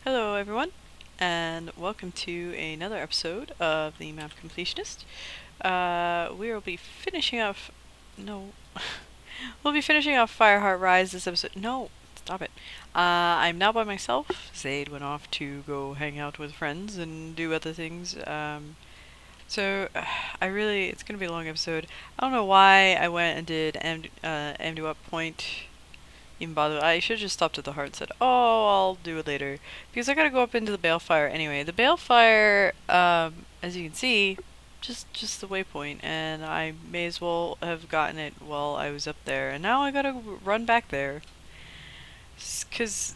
Hello everyone, and welcome to another episode of the map Completionist. We will be finishing off... No. We'll be finishing off Fireheart Rise this episode. No, stop it. I'm now by myself. Zayde went off to go hang out with friends and do other things. So, it's gonna be a long episode. I don't know why I went and did MD Up Point. Even bother. I should have just stopped at the heart and said, "Oh, I'll do it later," because I gotta go up into the balefire anyway. The balefire, as you can see, just the waypoint, and I may as well have gotten it while I was up there. And now I gotta run back there, cause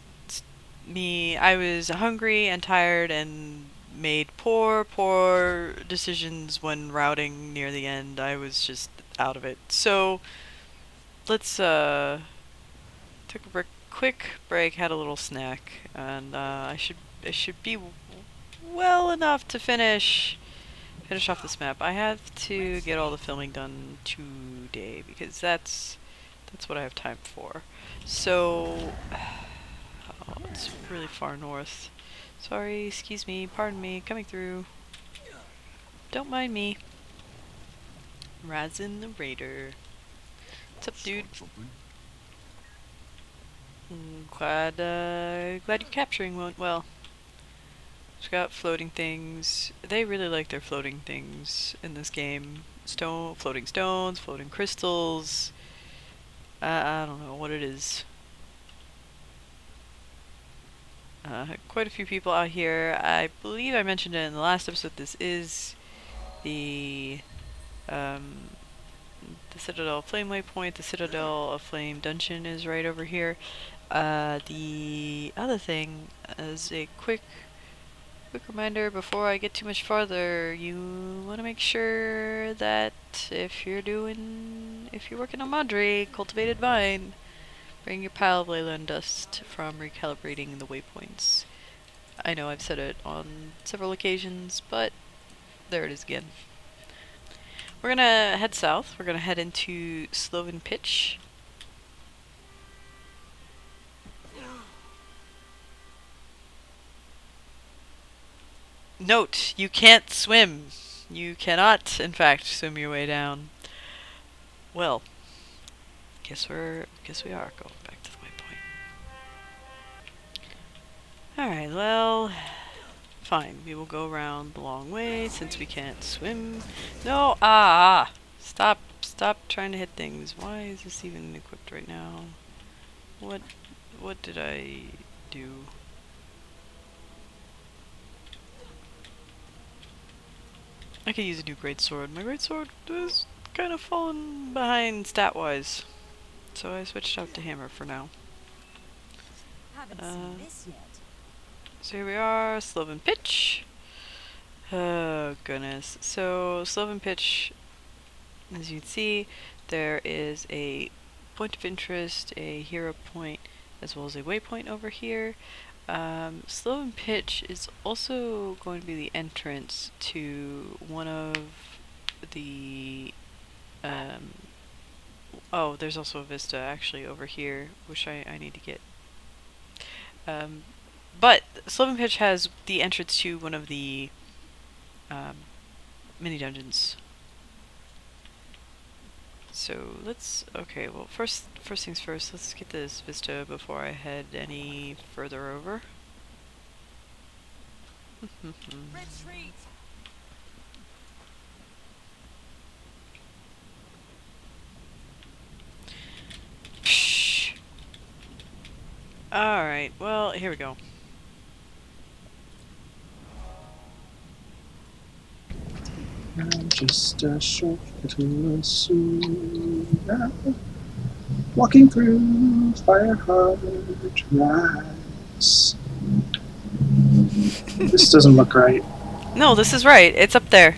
I was hungry and tired and made poor decisions when routing near the end. I was just out of it. So let's took a quick break, had a little snack, and I should be well enough to finish off this map. I have to get all the filming done today because that's what I have time for. So, oh, it's really far north. Sorry, excuse me, pardon me, coming through. Don't mind me. Razin the Raider. What's up, dude? Glad you're capturing one. Well, it's got floating things. They really like their floating things in this game. Floating stones, floating crystals. I don't know what it is. Quite a few people out here. I believe I mentioned it in the last episode. This is the Citadel Flame Waypoint. The Citadel of Flame dungeon is right over here. The other thing is a quick reminder before I get too much farther. You want to make sure that if you're working on Madre, Cultivated Vine, bring your pile of Leyland dust from recalibrating the waypoints. I know I've said it on several occasions, but there it is again. We're gonna head south. We're gonna head into Sloven Pitch. Note, you can't swim. You cannot, in fact, swim your way down. Well, guess we are going back to the waypoint. Alright, well, fine. We will go around the long way since we can't swim. No, stop trying to hit things. Why is this even equipped right now? What did I do? I could use a new greatsword. My greatsword is kind of fallen behind stat-wise, so I switched out to hammer for now. So here we are, Sloven Pitch. Oh goodness. So Sloven Pitch, as you can see, there is a point of interest, a hero point, as well as a waypoint over here. Sloven Pitch is also going to be the entrance to one of the oh, there's also a vista actually over here, which I need to get. But Sloven Pitch has the entrance to one of the mini dungeons. So okay, well first things first, let's get this vista before I head any further over. Retreat. Alright, well, here we go. Just a short little soon. Walking through Fireheart Rise. This doesn't look right. No, this is right. It's up there.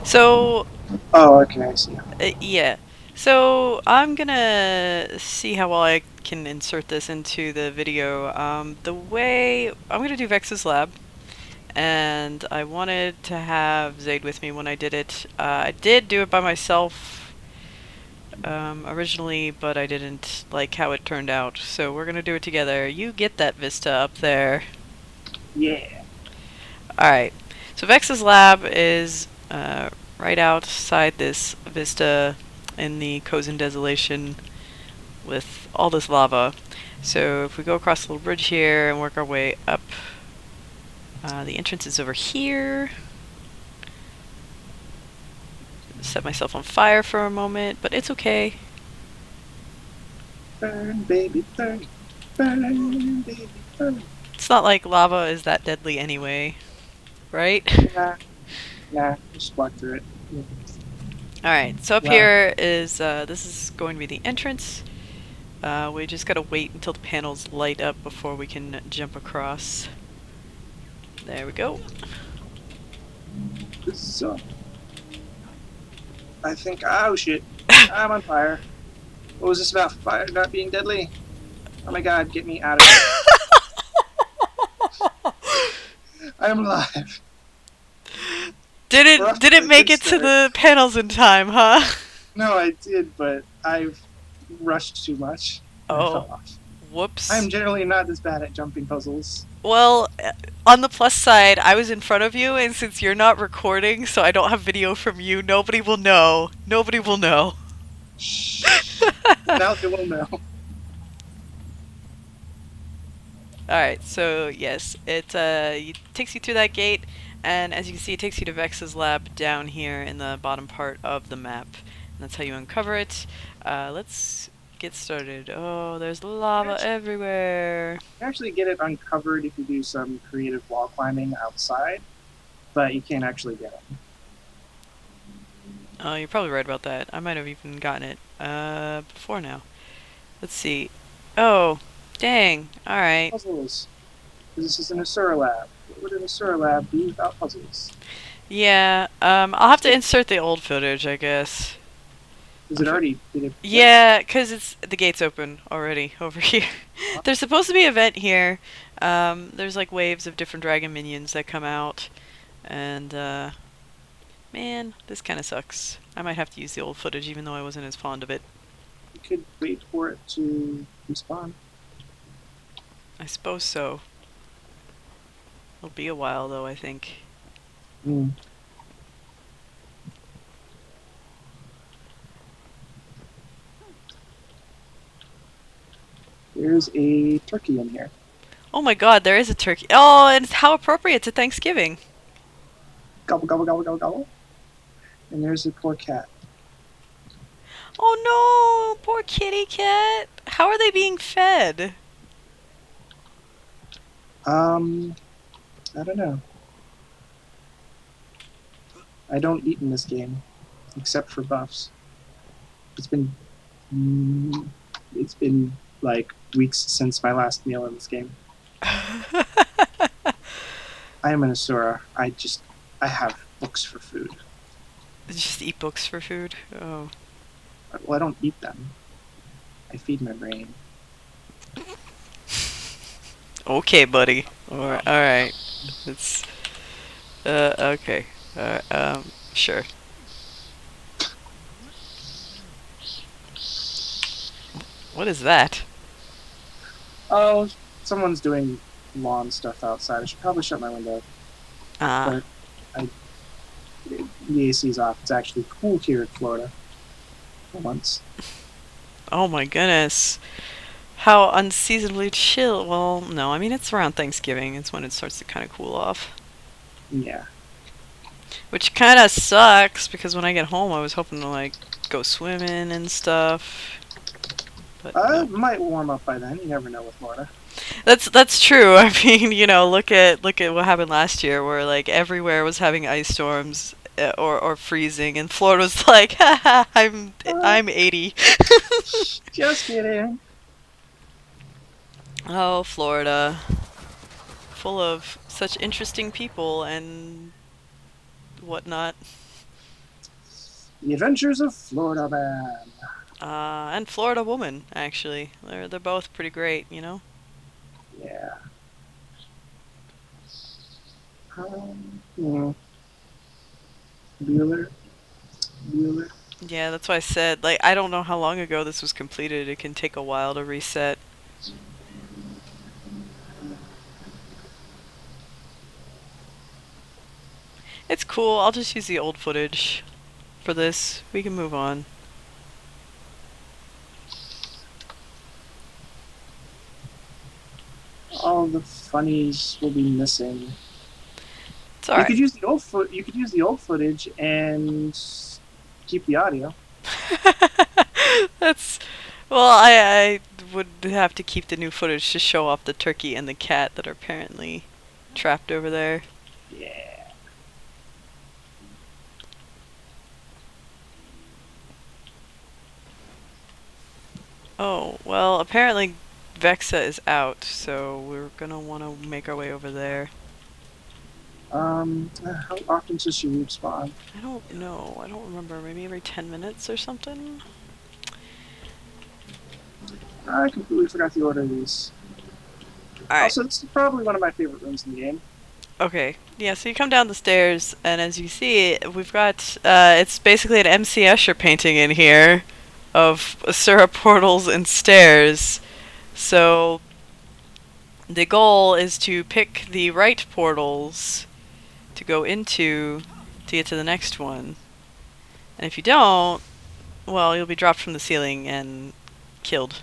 So... Oh, okay, I see. Yeah. So, I'm gonna see how well I can insert this into the video. I'm gonna do Vex's Lab. And I wanted to have Zayde with me when I did it. I did do it by myself originally, but I didn't like how it turned out. So we're gonna do it together. You get that vista up there. Yeah. Alright. So Vex's lab is right outside this vista in the Cozen Desolation with all this lava. So if we go across the little bridge here and work our way up, the entrance is over here. Set myself on fire for a moment, but it's okay. Burn, baby, burn. Burn, baby, burn. It's not like lava is that deadly anyway, right? Nah, nah. Just walk through it. Yeah. Alright, so up Wow. here is, this is going to be the entrance. We just gotta wait until the panels light up before we can jump across. There we go. So, I think. Oh shit! I'm on fire. What was this about fire not being deadly? Oh my god! Get me out of here! I'm alive. We're off to Didn't a make good it to start. the panels in time, huh? No, I did, but I've rushed too much and I Oh, fell off. whoops. I'm generally not this bad at jumping puzzles. Well, on the plus side, I was in front of you, and since you're not recording, so I don't have video from you, nobody will know. Nobody will know. Shh. Now they will know. Alright, so yes, it takes you through that gate, and as you can see, it takes you to Vex's lab down here in the bottom part of the map. And that's how you uncover it. Let's get started. Oh, there's lava everywhere. You can actually get it uncovered if you do some creative wall climbing outside, but you can't actually get it. Oh, you're probably right about that. I might have even gotten it before now. Let's see. Oh, dang. Alright. Puzzles. Because this is an Asura lab. What would an Asura lab be without puzzles? Yeah, I'll have to insert the old footage, I guess. Is it already? Did it? Yeah, because it's the gate's open already over here. There's supposed to be an event here. There's like waves of different dragon minions that come out. And, man, this kind of sucks. I might have to use the old footage even though I wasn't as fond of it. You could wait for it to respawn. I suppose so. It'll be a while though, I think. Mm. There's a turkey in here. Oh my god, there is a turkey. Oh, and how appropriate to Thanksgiving. Gobble, gobble, gobble, gobble, gobble. And there's a poor cat. Oh no, poor kitty cat. How are they being fed? I don't know. I don't eat in this game, except for buffs. It's been, mm, it's been like weeks since my last meal in this game. I am an Asura. I have books for food. Just eat books for food? Oh. Well, I don't eat them. I feed my brain. Okay, buddy. Alright. It's, okay. Sure. What is that? Oh, someone's doing lawn stuff outside. I should probably shut my window. Ah. But the AC's off. It's actually cool here in Florida. For once. Oh my goodness. How unseasonably chill. Well, no, I mean, it's around Thanksgiving. It's when it starts to kind of cool off. Yeah. Which kind of sucks, because when I get home, I was hoping to, like, go swimming and stuff. But no. It might warm up by then. You never know with Florida. That's true. I mean, you know, look at what happened last year, where like everywhere was having ice storms or freezing, and Florida was like, haha, I'm 80. Just kidding. Oh, Florida, full of such interesting people and whatnot. The Adventures of Florida Man. And Florida Woman, actually. They're both pretty great, you know? Yeah. Hmm. Bueller. Bueller. Yeah, that's why I said, like, I don't know how long ago this was completed. It can take a while to reset. It's cool. I'll just use the old footage for this. We can move on. All the funnies will be missing. It's alright. You could use the old footage and keep the audio. That's well, I would have to keep the new footage to show off the turkey and the cat that are apparently trapped over there. Yeah. Oh, well, apparently Vexa is out, so we're gonna want to make our way over there. How often does she respawn? I don't know. I don't remember. Maybe every 10 minutes or something? I completely forgot the order of these. Alright. Also, this is probably one of my favorite rooms in the game. Okay. Yeah, so you come down the stairs, and as you see, we've got, it's basically an MC Escher painting in here of syrup portals and stairs. So, the goal is to pick the right portals to go into to get to the next one. And if you don't, well, you'll be dropped from the ceiling and killed.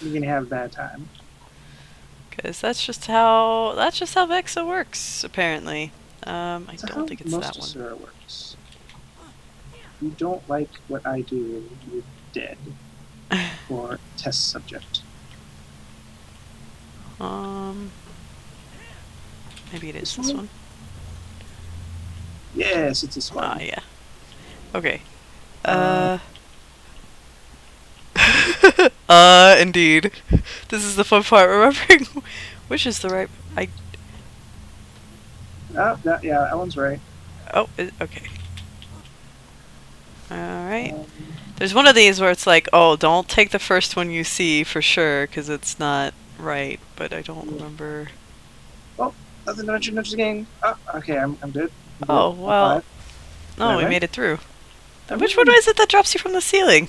You're gonna have a bad time. Because that's just how Vexa works, apparently. I So don't how think it's most that of one. Sura works. If you don't like what I do, you're dead. For test subject. Maybe it is This this one? one. Yes, it's this one. Ah, yeah. Okay. Indeed. This is the fun part, remembering which is the right... Yeah, that one's right. Oh, okay. Alright. Um, There's one of these where it's like, oh, don't take the first one you see for sure, because it's not right, but I don't remember... oh, nothing to mention the game. Oh, okay, I'm good. Oh, well... No, we right? made it through. I Which one win. is it that drops you from the ceiling?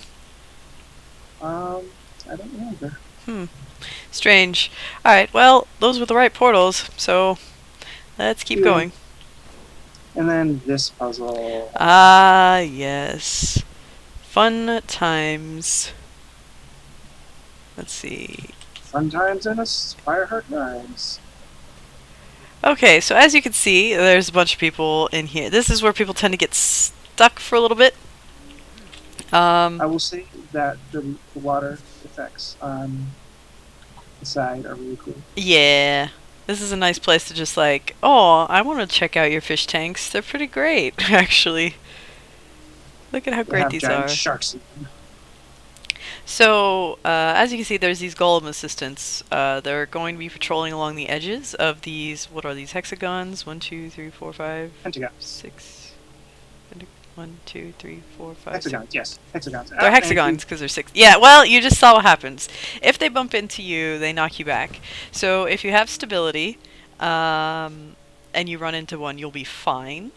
I don't remember. Strange. Alright, well, those were the right portals, so let's keep Yeah. going. And then this puzzle. Ah, yes. Fun times. Let's see. Fun times in a Fireheart Rise. Okay, so as you can see, there's a bunch of people in here. This is where people tend to get stuck for a little bit. I will say that the water effects on the side are really cool. Yeah. This is a nice place to just like, oh, I want to check out your fish tanks. They're pretty great, actually. Look at how They great have these giant are. sharks in them. So, as you can see, there's these golem assistants. They're going to be patrolling along the edges of these, what are these, hexagons? 1, 2, 3, 4, 5, Pentagon. 6. 1, 2, 3, 4, 5, Hexagons, 6. yes. Hexagons. They're hexagons because they're 6. Yeah, well, you just saw what happens. If they bump into you, they knock you back. So if you have stability, and you run into one, you'll be fine.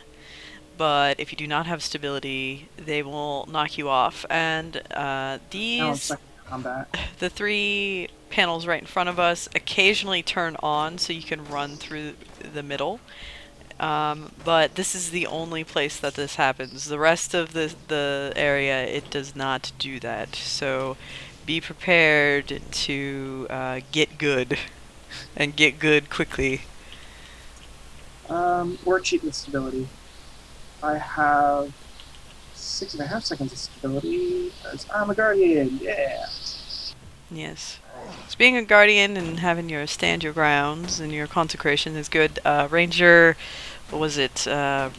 But if you do not have stability, they will knock you off. And Now I'm these, stuck in combat. the 3 panels right in front of us, occasionally turn on so you can run through the middle. But this is the only place that this happens. The rest of the area, it does not do that. So be prepared to get good, and get good quickly. Or cheat with stability. I have 6.5 seconds of stability. I'm a guardian, yeah. Yes. So being a guardian and having your stand your grounds and your consecration is good. Ranger, what was it? And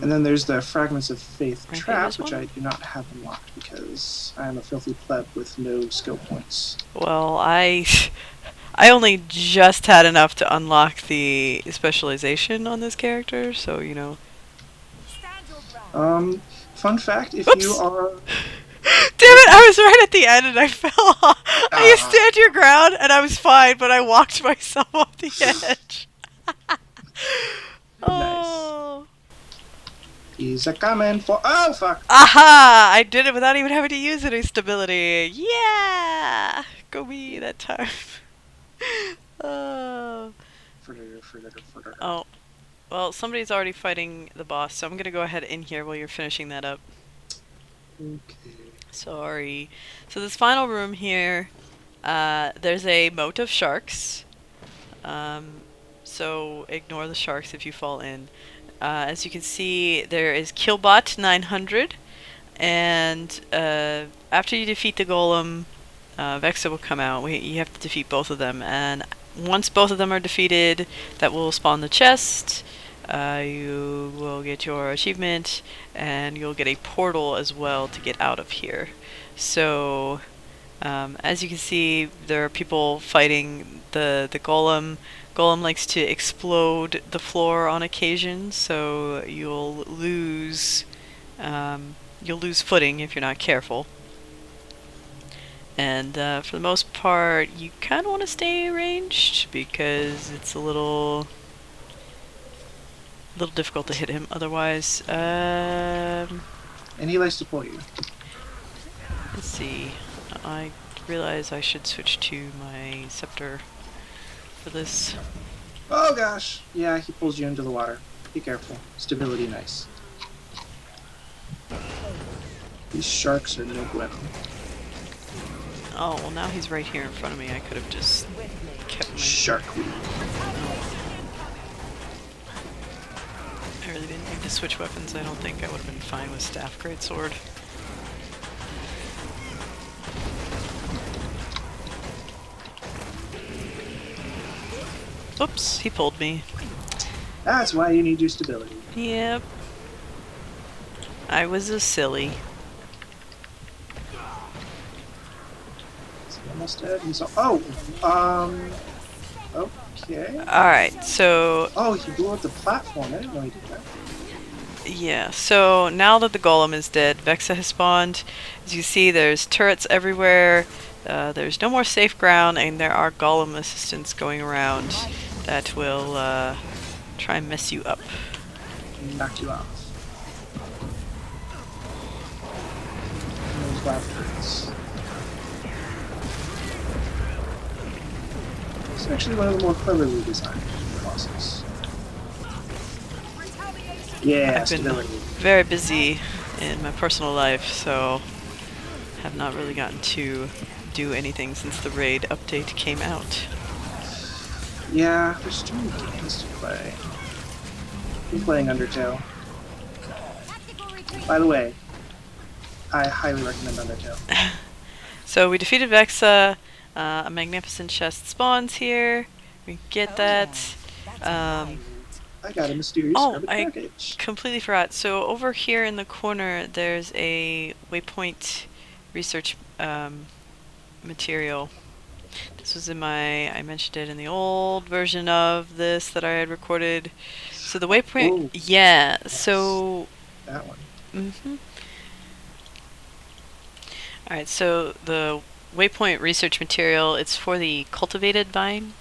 then there's the Fragments of Faith Ranger trap, is which one? I do not have unlocked because I am a filthy pleb with no skill points. Well, I only just had enough to unlock the specialization on this character, so you know. Stand your ground. Fun fact, if Oops. you are... Damn it, I was right at the end and I fell off. I used stand your ground and I was fine, but I walked myself off the edge. Oh. He's a coming for... Oh, fuck! Aha! I did it without even having to use any stability. Yeah! Go me that time. Oh. Further. Oh. Well, somebody's already fighting the boss, so I'm gonna go ahead in here while you're finishing that up. Okay. Sorry. So this final room here, there's a moat of sharks. So ignore the sharks if you fall in. As you can see, there is Killbot 900, and after you defeat the golem, Vexa will come out. You have to defeat both of them, and once both of them are defeated, that will spawn the chest. You will get your achievement, and you'll get a portal as well to get out of here. So, as you can see, there are people fighting the golem. Golem likes to explode the floor on occasion, so you'll lose footing if you're not careful. And for the most part, you kind of want to stay ranged because it's a little difficult to hit him otherwise. And he likes to pull you. Let's see. I realize I should switch to my scepter for this. Oh gosh! Yeah, he pulls you into the water. Be careful. Stability nice. These sharks are no bueno. Oh, well now he's right here in front of me. I could have just kept my... Sharkweed. I really didn't need to switch weapons. I don't think I would have been fine with staff greatsword. Oops, he pulled me. That's why you need your stability. Yep. I was a silly. Is he almost dead? He's okay. Alright, so... Oh, he blew up the platform. I didn't know he did that. Yeah, so now that the golem is dead, Vexa has spawned. As you see, there's turrets everywhere. There's no more safe ground, and there are golem assistants going around that will try and mess you up. Knock you off. And those bastards. It's actually one of the more cleverly designed bosses. Yeah, I've been stability. very busy in my personal life, so have not really gotten to do anything since the raid update came out. Yeah, there's too many games to play. I'm playing Undertale. By the way, I highly recommend Undertale. So we defeated Vexa. A magnificent chest spawns here. We get that. I got a mysterious garbage I package. completely forgot. So over here in the corner, there's a waypoint research material. This was in I mentioned it in the old version of this that I had recorded. So the waypoint, Ooh. yeah, Yes. so... That one. Alright, so the waypoint research material, it's for the cultivated vine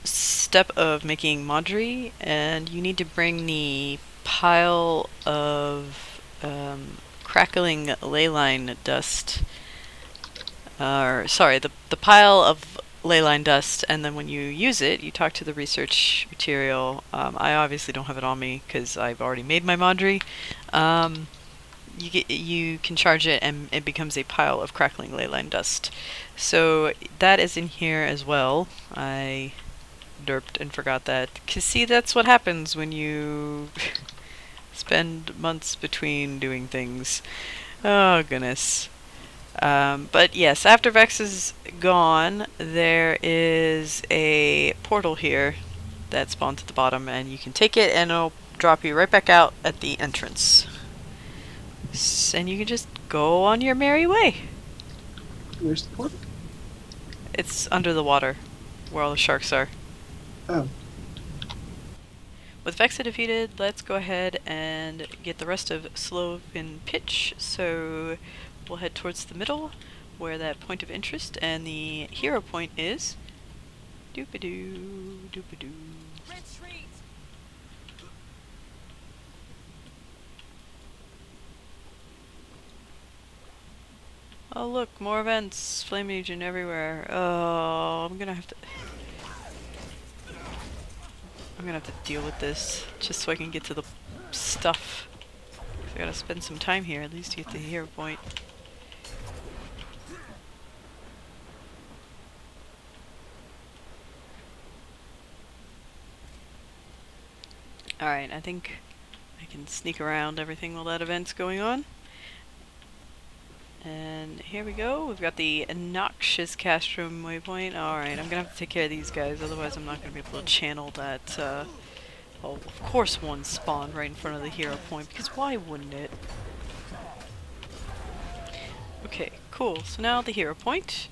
step of making Madri, and you need to bring the pile of crackling leyline dust, sorry, the pile of leyline dust, and then when you use it, you talk to the research material. I obviously don't have it on me because I've already made my Madri. You can charge it and it becomes a pile of crackling leyline dust. So that is in here as well. I derped and forgot that. 'Cause see, that's what happens when you spend months between doing things. Oh goodness. But yes, after Vex is gone, there is a portal here that spawns at the bottom, and you can take it and it'll drop you right back out at the entrance. And you can just go on your merry way. Where's the portal? It's under the water, where all the sharks are. Oh. With Vexa defeated, let's go ahead and get the rest of Slope and Pitch. So we'll head towards the middle, where that point of interest and the hero point is. Doop-a-doo, doop-a-doo. Retreat! Oh look, more events, Flame Legion everywhere. Oh, I'm gonna have to... I'm gonna have to deal with this just so I can get to the stuff. I gotta spend some time here, at least to get the hero point. Alright, I think I can sneak around everything while that event's going on. And here we go. We've got the Noxious Castrum waypoint. Alright, I'm gonna have to take care of these guys, otherwise I'm not gonna be able to channel that, well, of course one spawned right in front of the hero point, because why wouldn't it? Okay, cool. So now the hero point.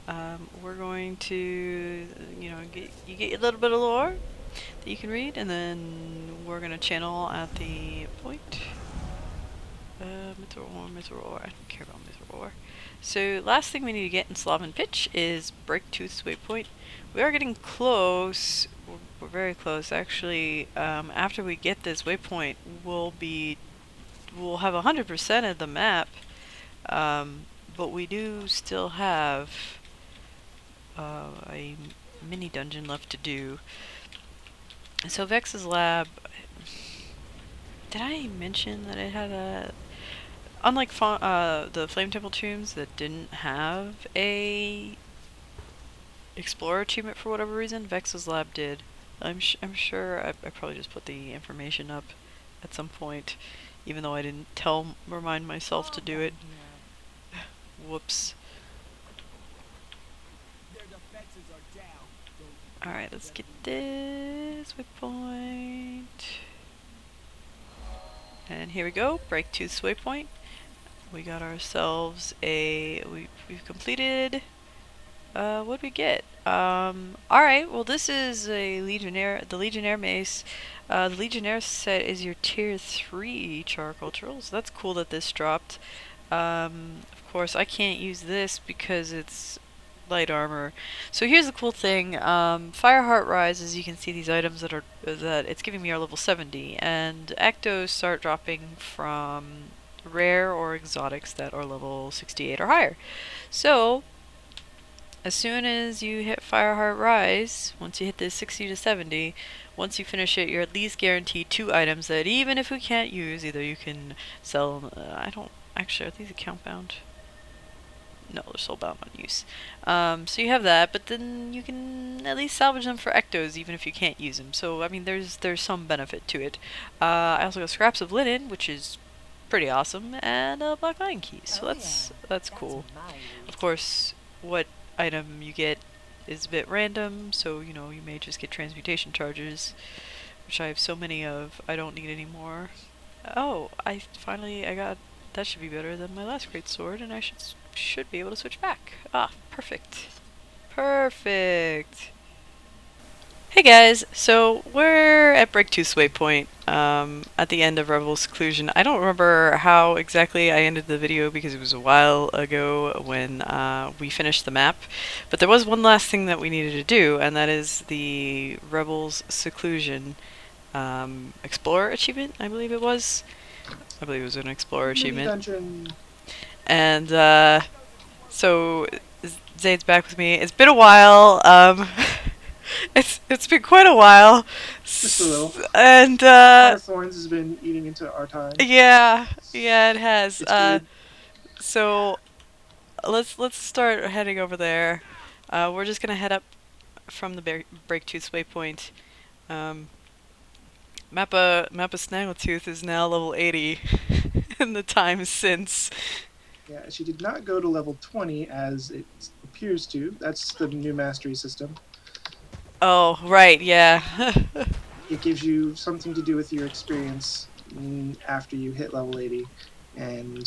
We're going to, you know, you get a little bit of lore that you can read, and then we're gonna channel at the point. Mithril, I don't care about Mithril. So last thing we need to get in Slaven Pitch is Breaktooth's waypoint. We are getting close. We're very close, actually. After we get this waypoint, we'll have 100% of the map. But we do still have a mini dungeon left to do. So Vex's lab. Did I mention that it had a? Unlike the Flame Temple tombs that didn't have a Explorer achievement for whatever reason, Vex's lab did. I'm sure I probably just put the information up at some point, even though I didn't remind myself to do it. Whoops. Alright, let's get this waypoint. And here we go, Breaktooth's waypoint. We got ourselves we've completed, what'd we get? Alright, well this is the Legionnaire Mace. The Legionnaire set is your tier 3 char cultural, so that's cool that this dropped. Of course I can't use this because it's light armor. So here's the cool thing, Fireheart Rise, as you can see these items that it's giving me are level 70, and Ectos start dropping from rare or exotics that are level 68 or higher. So as soon as you hit Fireheart Rise, once you hit this 60 to 70, once you finish it, you're at least guaranteed 2 items that even if we can't use, either you can sell, I don't, actually, are these account bound? No, they're soulbound on use. So you have that, but then you can at least salvage them for ectos, even if you can't use them. So I mean, there's some benefit to it. I also got scraps of linen, which is pretty awesome, and a black lion key. So that's cool. Of course, what item you get is a bit random, so you know you may just get transmutation charges, which I have so many of. I don't need any more. Oh, I got. That should be better than my last great sword, and I should be able to switch back. Ah, perfect. Perfect. Hey guys, so we're at Breaktooth's waypoint, at the end of Revel's Seclusion. I don't remember how exactly I ended the video because it was a while ago when we finished the map, but there was one last thing that we needed to do, and that is the Rebel's Seclusion Explorer achievement, I believe it was. I believe it was an Explorer achievement. Dungeon. And so Zayde's back with me. It's been a while. It's been quite a while. Just a little. And Fire Thorns has been eating into our time. yeah, it has. It's good. So let's start heading over there. We're just gonna head up from the Breaktooth waypoint. Mappa Snaggletooth is now level 80 in the time since. Yeah, she did not go to level 20 as it appears to. That's the new mastery system. Oh, right, yeah. It gives you something to do with your experience after you hit level 80, and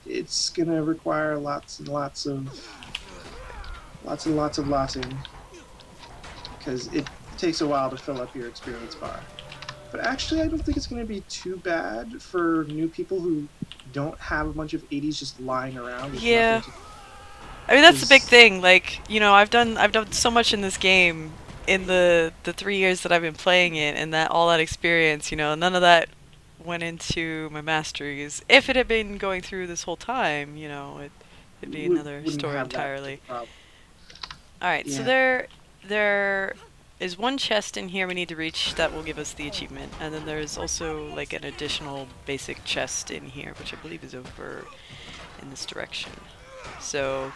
it's gonna require lots and lots of lotting, because it takes a while to fill up your experience bar. But actually, I don't think it's going to be too bad for new people who don't have a bunch of 80s just lying around. Yeah. I mean, that's the big thing. Like, you know, I've done so much in this game in the 3 years that I've been playing it, and all that experience, you know, none of that went into my masteries. If it had been going through this whole time, you know, it'd be another story entirely. All right, yeah. So they're is one chest in here we need to reach that will give us the achievement, and then there's also like an additional basic chest in here, which I believe is over in this direction. So,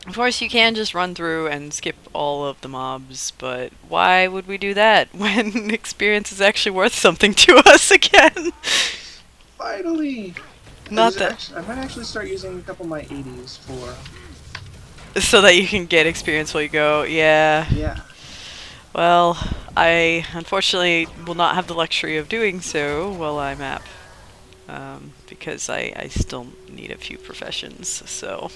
of course, you can just run through and skip all of the mobs, but why would we do that when experience is actually worth something to us again? Finally! Not that. I might actually start using a couple of my 80s for... So that you can get experience while you go, yeah. Yeah. Well, I unfortunately will not have the luxury of doing so while I'm app. Because I still need a few professions, so...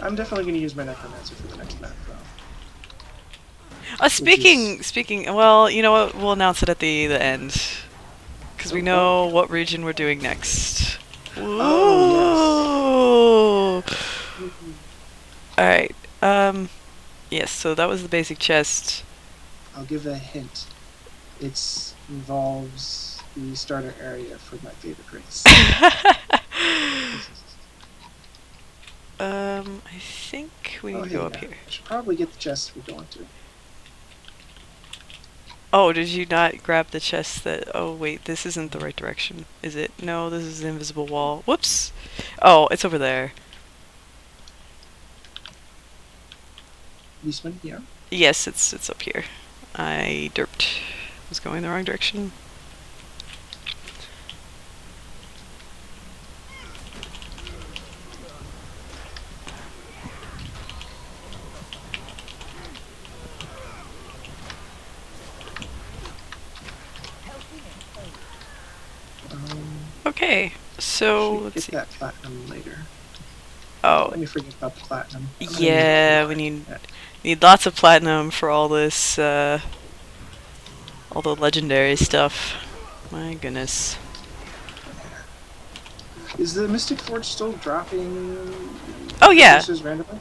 I'm definitely going to use my Necromancer for the next map, though. Speaking, well, you know what, we'll announce it at the end. Because we know what region we're doing next. Oh, yes. Alright, yes, so that was the basic chest. I'll give a hint. It involves the starter area for my favorite race. I think we need to go up here. I should probably get the chest we're going to. Oh, did you not grab the chest that... Oh, wait, this isn't the right direction, is it? No, this is the invisible wall. Whoops! Oh, it's over there. This one here? Yes, it's up here. I derped. Was going the wrong direction. Okay, so let's get that platinum later. Oh, let me forget about the platinum. Yeah, we need lots of platinum for all this, all the legendary stuff. My goodness. Is the Mystic Forge still dropping? Oh yeah. Randomly?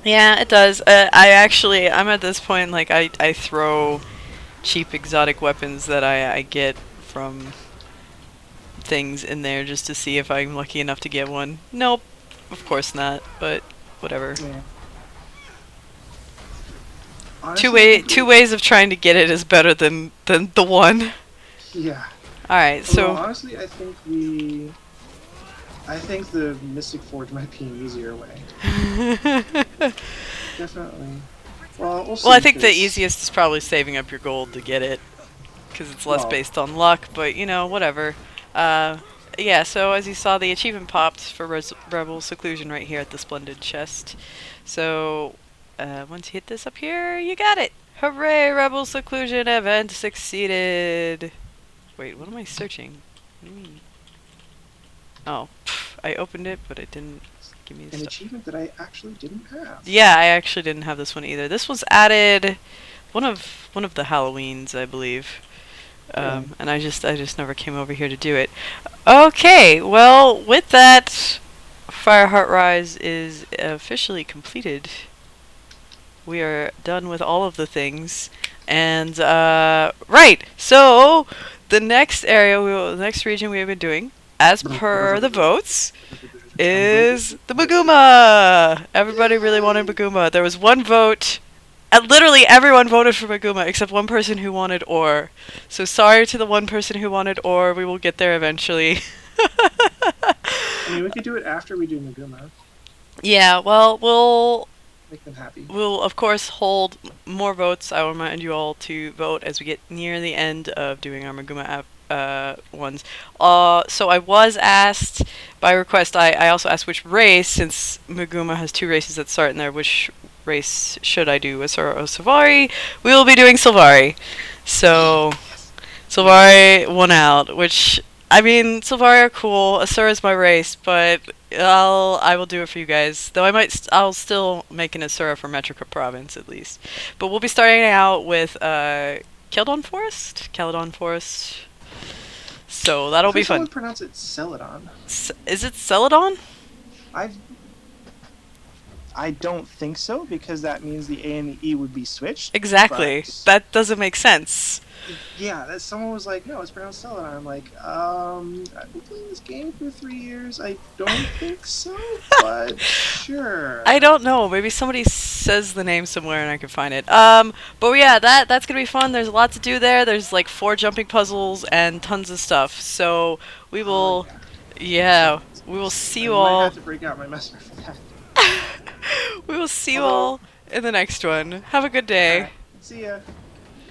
Yeah, it does. I'm at this point, like, I throw cheap exotic weapons that I get from things in there just to see if I'm lucky enough to get one. Nope, of course not, but whatever. Yeah. Honestly, two ways of trying to get it is better than the one. Yeah. Alright, so... Although, honestly, I think the Mystic Forge might be an easier way. Definitely. Well, we'll see. Well, I think the easiest is probably saving up your gold to get it, because it's less based on luck, but, you know, whatever. Yeah, so as you saw, the achievement popped for Rebel Seclusion right here at the Splendid chest. So, once you hit this up here, you got it! Hooray! Rebel Seclusion event succeeded! Wait, what am I searching? What do you mean? Oh, I opened it, but it didn't give me the stuff. An achievement that I actually didn't have. Yeah, I actually didn't have this one either. This was added one of the Halloweens, I believe. And I just never came over here to do it. Okay, well, with that, Fireheart Rise is officially completed. We are done with all of the things, and right. So the next area, the next region we have been doing, as per the votes, is the Maguma. Everybody really wanted Maguma. There was one vote. And literally everyone voted for Maguma except one person who wanted ore. So sorry to the one person who wanted ore. We will get there eventually. I mean, we could do it after we do Maguma. Yeah, well, we'll make them happy. We'll of course hold more votes. I will remind you all to vote as we get near the end of doing our Maguma ones. So I was asked by request. I also asked which race, since Maguma has two races that start in there. Which race should I do, Asura or Sylvari? We will be doing Sylvari. So, Sylvari won out, which, I mean, Sylvari are cool. Asura is my race, but I will do it for you guys. Though I'll still make an Asura for Metrica Province, at least. But we'll be starting out with, Caledon Forest? Caledon Forest. So, that'll be fun. I would pronounce it Celadon. Is it Celadon? I don't think so, because that means the A and the E would be switched. Exactly. But That doesn't make sense. yeah, someone was like, no, it's pronounced Stella. And I'm like, I've been playing this game for 3 years. I don't think so, but I sure. don't know. Maybe somebody says the name somewhere and I can find it. But yeah, that's gonna be fun. There's a lot to do there. There's like 4 jumping puzzles and tons of stuff. So we Oh will, yeah, yeah, it's we will awesome. see I you might have all. to break out my messenger for that. We will see you Although, all in the next one. Have a good all day. right, see ya.